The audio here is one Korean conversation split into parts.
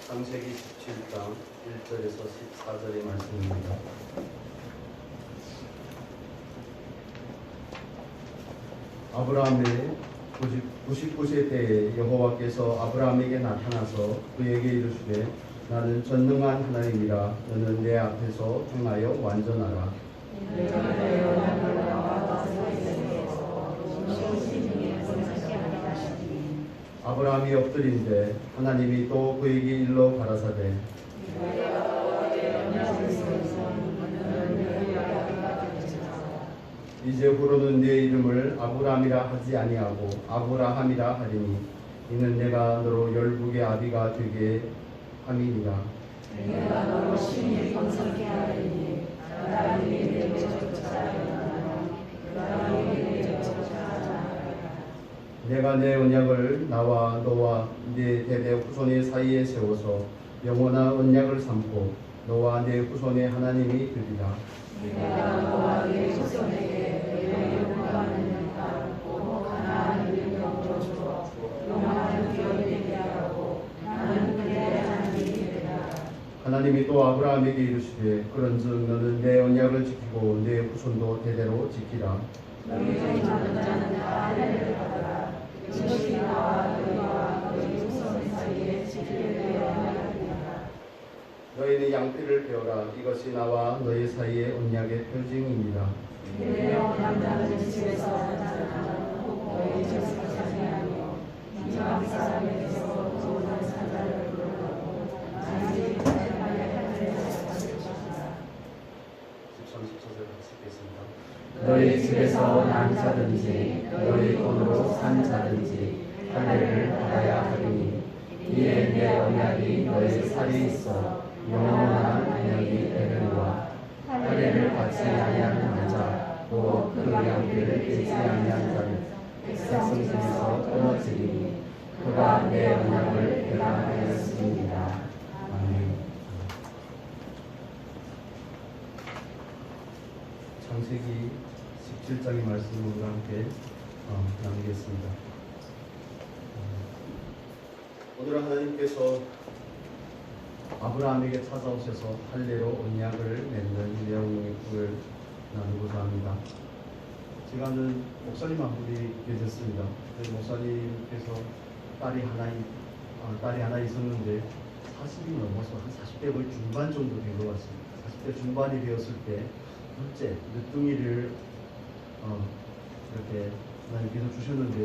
창세기 17장 1절에서 14절의 말씀입니다. 아브라함의 99세 때에 여호와께서 아브라함에게 나타나서 그에게 이르시되 나는 전능한 하나님이라 너는 내 앞에서 행하여 완전하라. 아브라함이 엎드린데 하나님이 또 그에게 일러 가라사대 이제후로는 내 이름을 아브라함이라 하지 아니하고 아브라함이라 하리니 이는 내가 너로 열국의 아비가 되게 함이니라. 내가 너로 심히 번성케 하리니 나라들이 내게 쫓아가리라. 내가 내 언약을 나와 너와 네 대대 후손의 사이에 세워서 영원한 언약을 삼고 너와 내 후손의 하나님이 되리라. 내가 너와 네 후손에게 영원히 구하는 땅 가나안을 영으로 주어 영원한 기업이 되게 하고 나는 그들의 하나님이 되리라. 하나님이 또 아브라함에게 이르시되 그런즉 너는 내 언약을 지키고 내 후손도 대대로 지키라. 너희 중 많은 자는 다 할례를 받아라. 이것이 나와 너희와 너희 후손 사이에 지키게 되어 하리라. 너희는 양떼를 베어라. 이것이 나와 너희 사이의 언약의 표징입니다. 내 남자는 집에서 나타나는 너희 집에서 자기하며 이방 사람에게서 좋은 사자를 부르고 자기 집에 할례를 받으시라. 13, 14절 같이 읽겠습니다. 너희 집에서 난 자든지 너희 돈으로 산 자든지 할례를 받아야 하리니 이에 내 언약이 너희 살이 있어 영원한 언약이 되느니와 할례를 받지 아니하는 자 또 그 양떼를 빼지 아니한 자는 백성 중에서 끊어지리니 그가 내 언약을 배반하였습니다. 아멘. 창세기 17장의 말씀을 함께 나누겠습니다. 오늘은 하나님께서 아브라함에게 찾아오셔서 할례로 언약을 맺는 내용을 나누고자 합니다. 제가 아는 목사님 한 분이 계셨습니다. 그 목사님께서 딸이 하나 있었는데 40이 넘어서 한 40대 거의 중반 정도 된 것 같습니다. 40대 중반이 되었을 때 둘째 늦둥이를 이렇게 하나님께서 주셨는데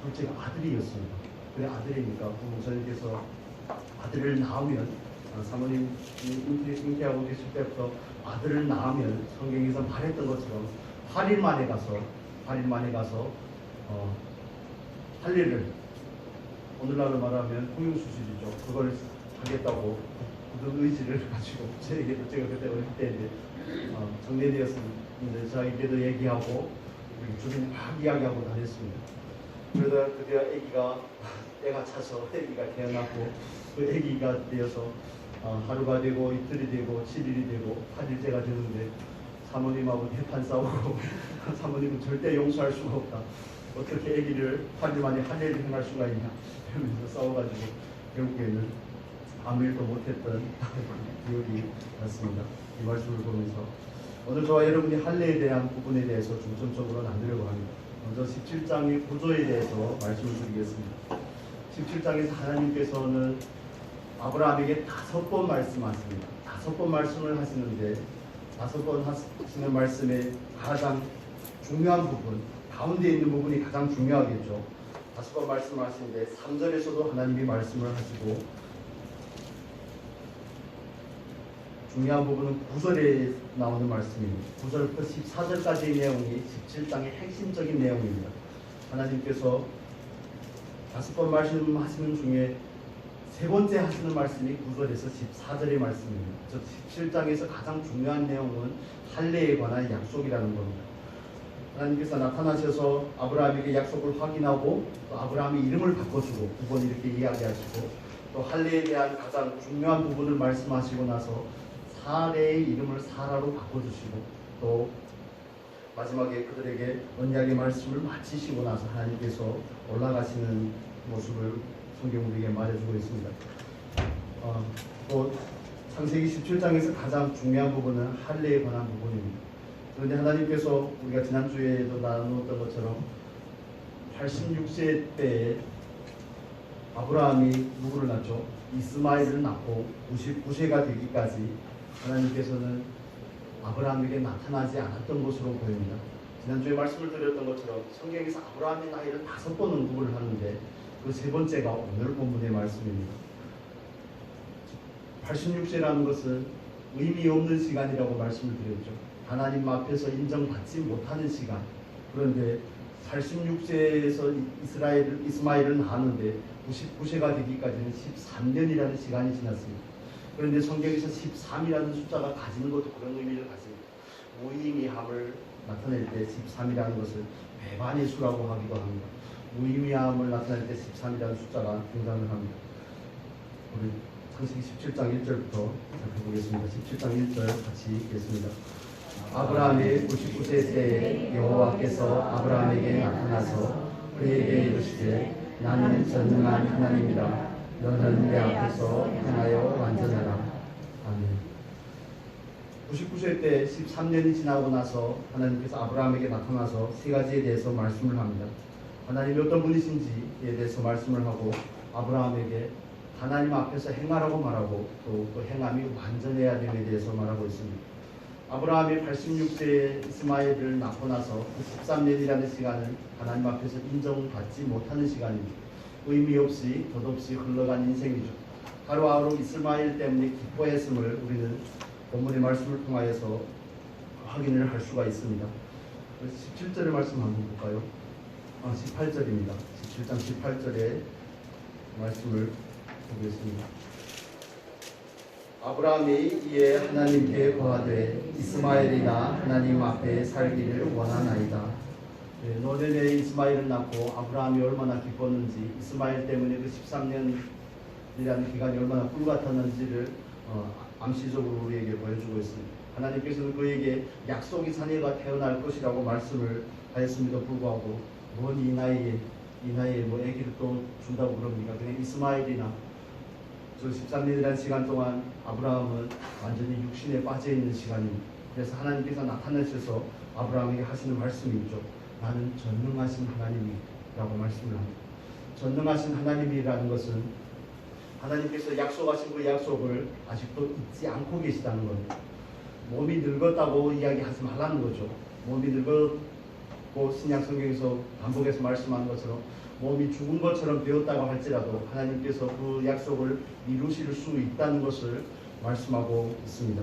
둘째가 아들이었습니다. 그래 아들이니까 그 목사님께서 아들을 낳으면 사모님 잉태하고 계실 때부터 아들을 낳으면 성경에서 말했던 것처럼 8일 만에 가서 할례를 오늘날로 말하면 공용수술이죠. 그걸 하겠다고 그 의지를 가지고 제가 그때 어릴 때인데 정리되었는데 저에게도 얘기하고 주변에 막 이야기하고 다녔습니다. 그러다 드디어 때가 차서 아기가 태어났고 그 아기가 되어서 하루가 되고 이틀이 되고 7일이 되고 8일째가 되는데 사모님하고 대판 싸우고 사모님은 절대 용서할 수가 없다. 어떻게 아기를 8일 만에 할례를 행할 수가 있냐 이러면서 싸워가지고 결국에는 아무 일도 못했던 기억이 났습니다. 이 말씀을 보면서 오늘 저와 여러분이 할례에 대한 부분에 대해서 중점적으로 나누려고 합니다. 먼저 17장의 구조에 대해서 말씀을 드리겠습니다. 17장에서 하나님께서는 아브라함에게 5번 말씀하십니다. 5번 말씀을 하시는데 5번 하시는 말씀의 가장 중요한 부분, 가운데 있는 부분이 가장 중요하겠죠. 5번 말씀하시는데 3절에서도 하나님이 말씀을 하시고 중요한 부분은 9절에 나오는 말씀입니다. 9절부터 14절까지의 내용이 17장의 핵심적인 내용입니다. 하나님께서 5번 말씀하시는 중에 세 번째 하시는 말씀이 9절에서 14절의 말씀입니다. 즉 17장에서 가장 중요한 내용은 할례에 관한 약속이라는 겁니다. 하나님께서 나타나셔서 아브라함에게 약속을 확인하고 또 아브라함의 이름을 바꿔주고 9번 이렇게 이야기하시고 또 할례에 대한 가장 중요한 부분을 말씀하시고 나서 사례의 이름을 사라로 바꿔주시고 또 마지막에 그들에게 언약의 말씀을 마치시고 나서 하나님께서 올라가시는 모습을 성경 우리에게 말해주고 있습니다. 또 창세기 17장에서 가장 중요한 부분은 할례에 관한 부분입니다. 그런데 하나님께서 우리가 지난주에도 나누었던 것처럼 86세 때에 아브라함이 누구를 낳죠? 이스마엘을 낳고 99세가 되기까지 하나님께서는 아브라함에게 나타나지 않았던 것으로 보입니다. 지난주에 말씀을 드렸던 것처럼 성경에서 아브라함의 나이를 5번 언급을 하는데 그 3번째가 오늘 본문의 말씀입니다. 86세라는 것은 의미 없는 시간이라고 말씀을 드렸죠. 하나님 앞에서 인정받지 못하는 시간. 그런데 86세에서 이스마엘을 낳았는데 99세가 되기까지는 13년이라는 시간이 지났습니다. 그런데 성경에서 13이라는 숫자가 가지는 것도 그런 의미를 가집니다. 무의미함을 나타낼 때 13이라는 것을 배반의 수라고 하기도 합니다. 무의미함을 나타낼 때 13이라는 숫자가 등장을 합니다. 우리 창세기 17장 1절부터 살펴보겠습니다. 17장 1절 같이 읽겠습니다. 아브라함이 99세 때에 여호와께서 아브라함에게 나타나서 그에게 이르시되 나는 전능한 하나님이라 너는 내 앞에서 행하여 완전하라. 아멘. 99세 때 13년이 지나고 나서 하나님께서 아브라함에게 나타나서 3가지에 대해서 말씀을 합니다. 하나님이 어떤 분이신지에 대해서 말씀을 하고 아브라함에게 하나님 앞에서 행하라고 말하고 또 행함이 완전해야 됨에 대해서 말하고 있습니다. 아브라함이 86세에 이스마엘을 낳고 나서 13년이라는 시간은 하나님 앞에서 인정받지 못하는 시간입니다. 의미 없이 덧없이 흘러간 인생이죠. 하루하루 이스마엘 때문에 기뻐했음을 우리는 본문의 말씀을 통하여서 확인을 할 수가 있습니다. 17절의 말씀 한번 볼까요? 18절입니다. 17장 18절의 말씀을 보겠습니다. 아브라함이 이에 하나님께 고하되 이스마엘이나 하나님 앞에 살기를 원하나이다. 노년에 이스마엘을 낳고 아브라함이 얼마나 기뻤는지 이스마엘 때문에 그 13년이라는 기간이 얼마나 꿀같았는지를 암시적으로 우리에게 보여주고 있습니다. 하나님께서는 그에게 약속의 자녀가 태어날 것이라고 말씀을 하였음에도 불구하고 뭔 이 나이에 뭐 아기를 또 준다고 그럽니까? 그냥 이스마엘이나 저 13년이라는 시간 동안 아브라함은 완전히 육신에 빠져있는 시간입니다. 그래서 하나님께서 나타나셔서 아브라함에게 하시는 말씀이 있죠. 나는 전능하신 하나님이라고 말씀을 합니다. 전능하신 하나님이라는 것은 하나님께서 약속하신 그 약속을 아직도 잊지 않고 계시다는 겁니다. 몸이 늙었다고 이야기하지 말라는 거죠. 몸이 늙었고 신약 성경에서 반복해서 말씀하는 것처럼 몸이 죽은 것처럼 되었다고 할지라도 하나님께서 그 약속을 이루실 수 있다는 것을 말씀하고 있습니다.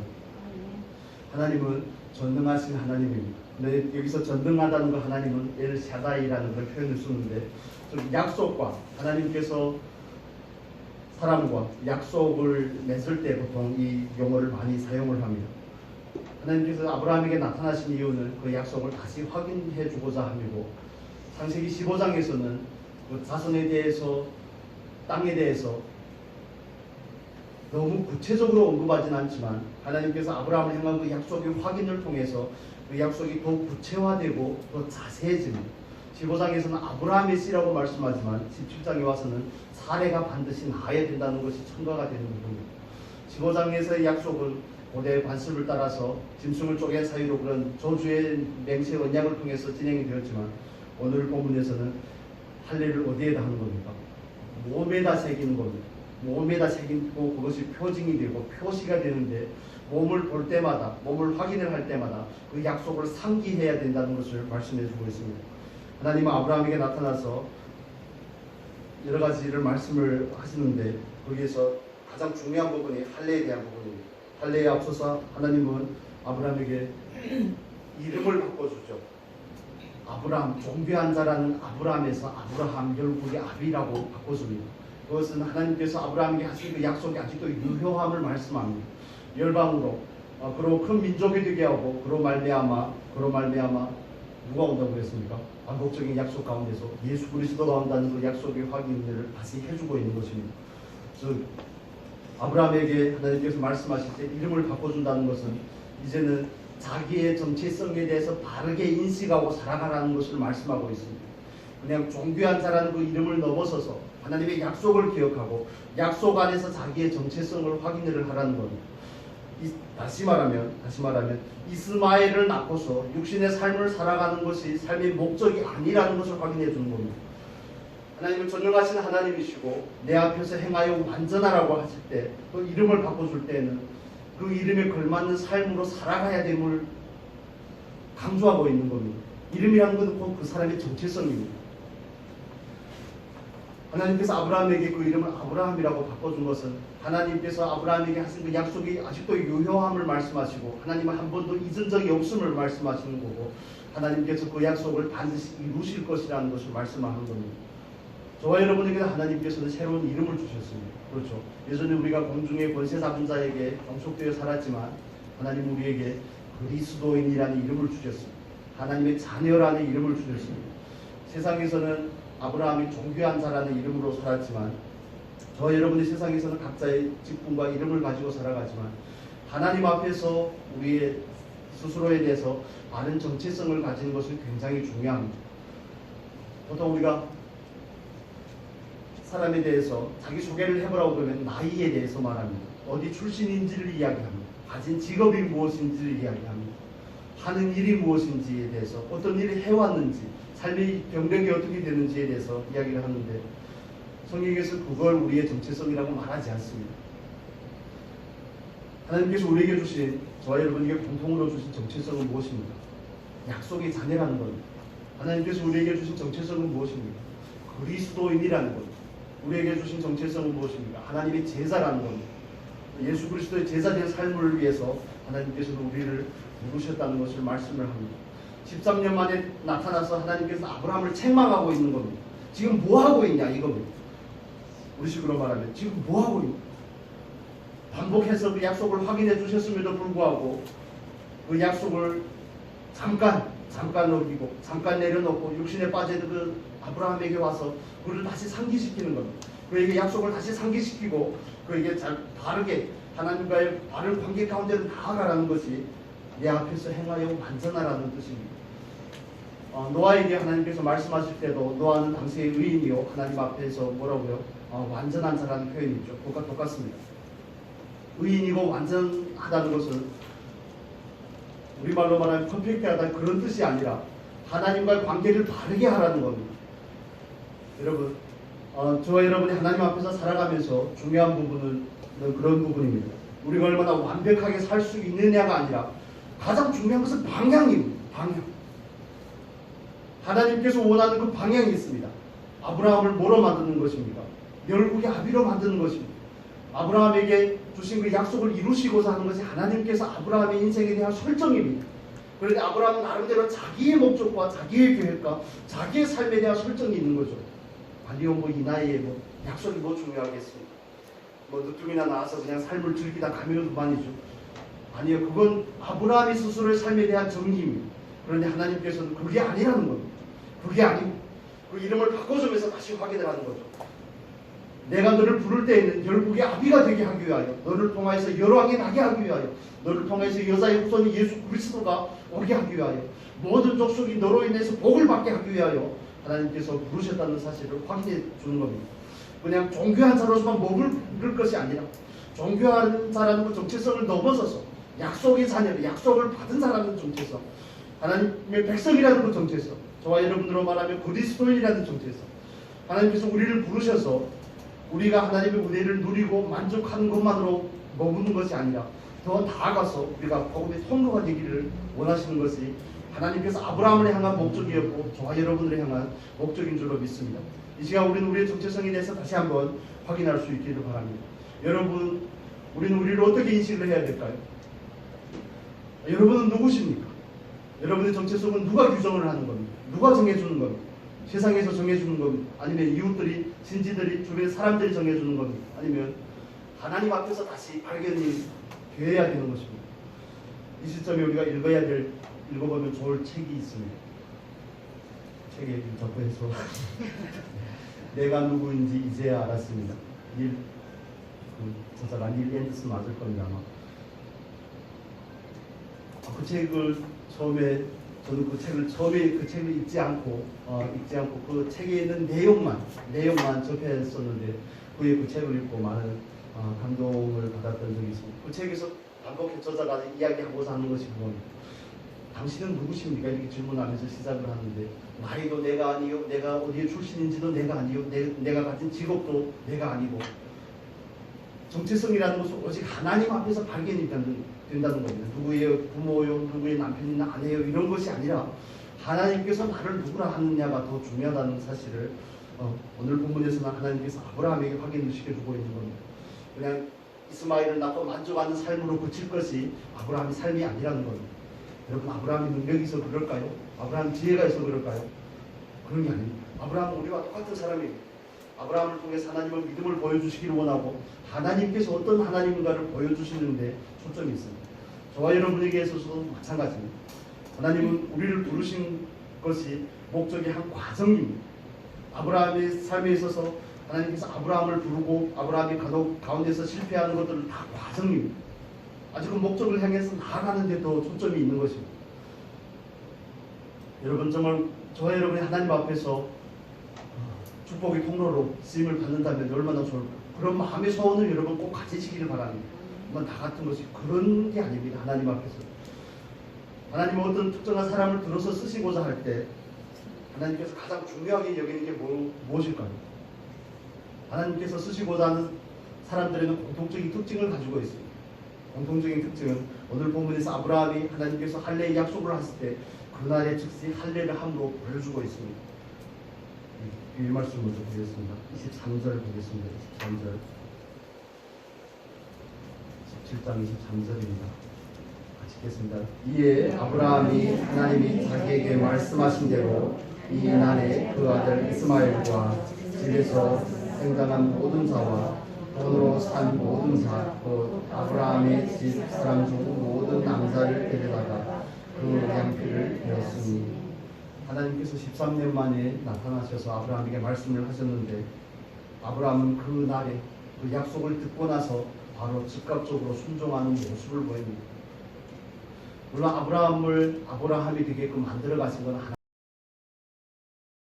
하나님은 전능하신 하나님입니다. 근데 여기서 전능하다는 거 하나님은 엘샤다이라는 걸 표현을 쓰는데 약속과 하나님께서 사람과 약속을 맺을 때 보통 이 용어를 많이 사용을 합니다. 하나님께서 아브라함에게 나타나신 이유는 그 약속을 다시 확인해 주고자 함이고 창세기 15장에서는 그 자손에 대해서 땅에 대해서 너무 구체적으로 언급하지는 않지만 하나님께서 아브라함을 향한 그 약속의 확인을 통해서 그 약속이 더욱 구체화되고 더 자세해집니다. 15장에서는 아브라함의 씨라고 말씀하지만 17장에 와서는 사례가 반드시 나아야 된다는 것이 첨가가 되는 부분입니다. 15장에서의 약속은 고대 관습을 따라서 짐승을 쪼갠 사이로 그런 저주의 맹세 언약을 통해서 진행이 되었지만 오늘 본문에서는 할례를 어디에다 하는 겁니까? 몸에다 새기는 겁니다. 몸에다 새기고 그것이 표징이 되고 표시가 되는데 몸을 볼 때마다 몸을 확인을 할 때마다 그 약속을 상기해야 된다는 것을 말씀해 주고 있습니다. 하나님은 아브라함에게 나타나서 여러 가지를 말씀을 하시는데 거기에서 가장 중요한 부분이 할례에 대한 부분입니다. 할례에 앞서서 하나님은 아브라함에게 이름을 바꿔주죠. 아브라함, 존귀한 자라는 아브라함에서 아브라함 열국의 아비라고 바꿔줍니다. 그것은 하나님께서 아브라함에게 하신 그 약속이 아직도 유효함을 말씀합니다. 열방으로 그로 큰 민족이 되게 하고 그로 말미암아 누가 온다고 했습니까? 반복적인 약속 가운데서 예수 그리스도가 온다는 그 약속의 확인을 다시 해주고 있는 것입니다. 즉 아브라함에게 하나님께서 말씀하실 때 이름을 바꿔준다는 것은 이제는 자기의 정체성에 대해서 바르게 인식하고 살아가라는 것을 말씀하고 있습니다. 그냥 존귀한 자라는 그 이름을 넘어서서 하나님의 약속을 기억하고 약속 안에서 자기의 정체성을 확인을 하라는 겁니다. 다시 말하면 이스마엘을 낳고서 육신의 삶을 살아가는 것이 삶의 목적이 아니라는 것을 확인해 주는 겁니다. 하나님은 전능하신 하나님이시고 내 앞에서 행하여 완전하라고 하실 때 그 이름을 바꿔줄 때는 그 이름에 걸맞는 삶으로 살아가야 됨을 강조하고 있는 겁니다. 이름이라는 것은 곧 그 사람의 정체성입니다. 하나님께서 아브라함에게 그 이름을 아브라함이라고 바꿔준 것은 하나님께서 아브라함에게 하신 그 약속이 아직도 유효함을 말씀하시고 하나님은 한 번도 잊은 적이 없음을 말씀하시는 거고 하나님께서 그 약속을 반드시 이루실 것이라는 것을 말씀하는 겁니다. 저와 여러분에게 하나님께서는 새로운 이름을 주셨습니다. 그렇죠. 예전에 우리가 공중의 권세 잡은 자에게 종속되어 살았지만 하나님 우리에게 그리스도인이라는 이름을 주셨습니다. 하나님의 자녀라는 이름을 주셨습니다. 세상에서는 아브라함이 존귀한 자라는 이름으로 살았지만 저와 여러분의 세상에서는 각자의 직분과 이름을 가지고 살아가지만 하나님 앞에서 우리의 스스로에 대해서 바른 정체성을 가지는 것은 굉장히 중요합니다. 보통 우리가 사람에 대해서 자기 소개를 해보라고 그러면 나이에 대해서 말합니다. 어디 출신인지를 이야기합니다. 가진 직업이 무엇인지를 이야기합니다. 하는 일이 무엇인지에 대해서 어떤 일을 해왔는지 삶의 경력이 어떻게 되는지에 대해서 이야기를 하는데 성경에서 그걸 우리의 정체성이라고 말하지 않습니다. 하나님께서 우리에게 주신 저와 여러분에게 공통으로 주신 정체성은 무엇입니까? 약속의 자녀라는 겁니다. 하나님께서 우리에게 주신 정체성은 무엇입니까? 그리스도인이라는 겁니다. 우리에게 주신 정체성은 무엇입니까? 하나님의 제자라는 겁니다. 예수 그리스도의 제자된 삶을 위해서 하나님께서는 우리를 부르셨다는 것을 말씀을 합니다. 13년 만에 나타나서 하나님께서 아브라함을 책망하고 있는 겁니다. 지금 뭐 하고 있냐 이겁니다. 우리식으로 말하면 지금 뭐 하고 있냐. 반복해서 그 약속을 확인해 주셨음에도 불구하고 그 약속을 잠깐 어기고 잠깐 내려놓고 육신에 빠진 그 아브라함에게 와서 그를 다시 상기시키는 겁니다. 그에게 약속을 다시 상기시키고 그에게 바르게 하나님과의 바른 관계 가운데로 나아가라는 것이 내 앞에서 행하여 완전하라는 뜻입니다. 노아에게 하나님께서 말씀하실 때도 노아는 당시의 의인이요 하나님 앞에서 뭐라고요? 완전한 자라는 표현이 있죠. 똑같습니다. 의인이고 완전하다는 것은 우리말로 말하면 퍼펙트하다 그런 뜻이 아니라 하나님과의 관계를 바르게 하라는 겁니다. 여러분, 저와 여러분이 하나님 앞에서 살아가면서 중요한 부분은 그런 부분입니다. 우리가 얼마나 완벽하게 살 수 있느냐가 아니라 가장 중요한 것은 방향입니다. 방향. 하나님께서 원하는 그 방향이 있습니다. 아브라함을 뭐로 만드는 것입니까? 열국의 아비로 만드는 것입니다. 아브라함에게 주신 그 약속을 이루시고자 하는 것이 하나님께서 아브라함의 인생에 대한 설정입니다. 그런데 아브라함은 나름대로 자기의 목적과 자기의 계획과 자기의 삶에 대한 설정이 있는 거죠. 아니요, 이 나이에 약속이 중요하겠습니까? 늦둥이나 나와서 그냥 삶을 즐기다 가면 그만이죠. 아니요, 그건 아브라함이 스스로의 삶에 대한 정의입니다. 그런데 하나님께서는 그게 아니라는 겁니다. 그게 아니고 그 이름을 바꿔주면서 다시 확인을 하는 거죠. 내가 너를 부를 때에는 열국의 아비가 되게 하기 위하여, 너를 통하여서 여러 왕이 나게 하기 위하여, 너를 통하여서 여자의 후손이 예수 그리스도가 오게 하기 위하여, 모든 족속이 너로 인해서 복을 받게 하기 위하여 하나님께서 부르셨다는 사실을 확인해 주는 겁니다. 그냥 종교한 자로서만 머무를 것이 아니라 종교한 자라는 그 정체성을 넘어서서 약속의 자녀, 약속을 받은 사람의 정체성, 하나님의 백성이라는 그 정체성, 저와 여러분으로 말하면 그리스도인이라는 정체성, 하나님께서 우리를 부르셔서 우리가 하나님의 은혜를 누리고 만족하는 것만으로 머무는 것이 아니라 더 나아가서 우리가 복음의 통로가 되기를 원하시는 것이 하나님께서 아브라함을 향한 목적이었고 저와 여러분을 향한 목적인 줄로 믿습니다. 이 시간 우리는 우리의 정체성에 대해서 다시 한번 확인할 수 있기를 바랍니다. 여러분, 우리는 우리를 어떻게 인식을 해야 될까요? 여러분은 누구십니까? 여러분의 정체성은 누가 규정을 하는 겁니까? 누가 정해주는 겁니까? 세상에서 정해주는 겁니까? 아니면 이웃들이, 신지들이, 주변 사람들이 정해주는 겁니까? 아니면 하나님 앞에서 다시 발견이 되어야 되는 것입니다. 이 시점에 우리가 읽어보면 좋을 책이 있습니다. 책에 접해서 내가 누구인지 이제야 알았습니다. 저자가 닐 앤더슨 맞을 겁니다. 아마. 그 책을 처음에 저는 그 책을 처음에 그 책을 읽지 않고 그 책에 있는 내용만 접했었는데 그 책을 읽고 많은 감동을 받았던 적이 있습니다. 그 책에서 반복해 저자가 이야기하고자 하는 것이 그겁니다. 당신은 누구십니까? 이렇게 질문하면서 시작을 하는데 나이도 내가 아니요, 내가 어디에 출신인지도 내가 아니요, 내가 가진 직업도 내가 아니고 정체성이라는 것은 오직 하나님 앞에서 발견이 된다는 겁니다. 누구의 부모요, 누구의 남편이나 아내요 이런 것이 아니라 하나님께서 나를 누구라 하느냐가 더 중요하다는 사실을 오늘 본문에서는 하나님께서 아브라함에게 확인을 시켜주고 있는 겁니다. 그냥 이스마엘을 낳고 만족하는 삶으로 그칠 것이 아브라함의 삶이 아니라는 겁니다. 여러분, 아브라함이 능력이 있어 그럴까요? 아브라함 지혜가 있어 그럴까요? 그런 게 아닙니다. 아브라함은 우리와 똑같은 사람입니다. 아브라함을 통해서 하나님을 믿음을 보여주시기를 원하고 하나님께서 어떤 하나님인가를 보여주시는데 초점이 있습니다. 저와 여러분에게 있어서도 마찬가지입니다. 하나님은 우리를 부르신 것이 목적의 한 과정입니다. 아브라함의 삶에 있어서 하나님께서 아브라함을 부르고 아브라함이 가운데서 실패하는 것들은 다 과정입니다. 아직은 목적을 향해서 나아가는 데 더 초점이 있는 것입니다. 여러분, 정말 저와 여러분이 하나님 앞에서 축복의 통로로 쓰임을 받는다면 얼마나 좋을까. 그런 마음의 소원을 여러분 꼭 가지시기를 바랍니다. 나 같은 것이 그런 게 아닙니다. 하나님 앞에서 하나님은 어떤 특정한 사람을 들어서 쓰시고자 할 때 하나님께서 가장 중요하게 여기는 게 무엇일까요? 하나님께서 쓰시고자 하는 사람들에는 공통적인 특징을 가지고 있습니다. 공통적인 특징은 오늘 본문에서 아브라함이 하나님께서 할례의 약속을 했을 때 그날의 즉시 할례를 함으로 보여주고 있습니다. 이 말씀 먼저 보겠습니다. 23절 보겠습니다. 23절 17장 23절입니다. 같이 읽겠습니다. 이에 아브라함이 하나님이 자기에게 말씀하신 대로 이 날에 그 아들 이스마엘과 집에서 생장한 모든 자와 돈으로 산 모든 자, 곧 아브라함의 집 사람 중 모든 남자를 데려다가 그 양피를 베었으니 하나님께서 13년 만에 나타나셔서 아브라함에게 말씀을 하셨는데 아브라함은 그 날에 그 약속을 듣고 나서 바로 즉각적으로 순종하는 모습을 보입니다. 물론 아브라함이 되게끔 만들어 가신 건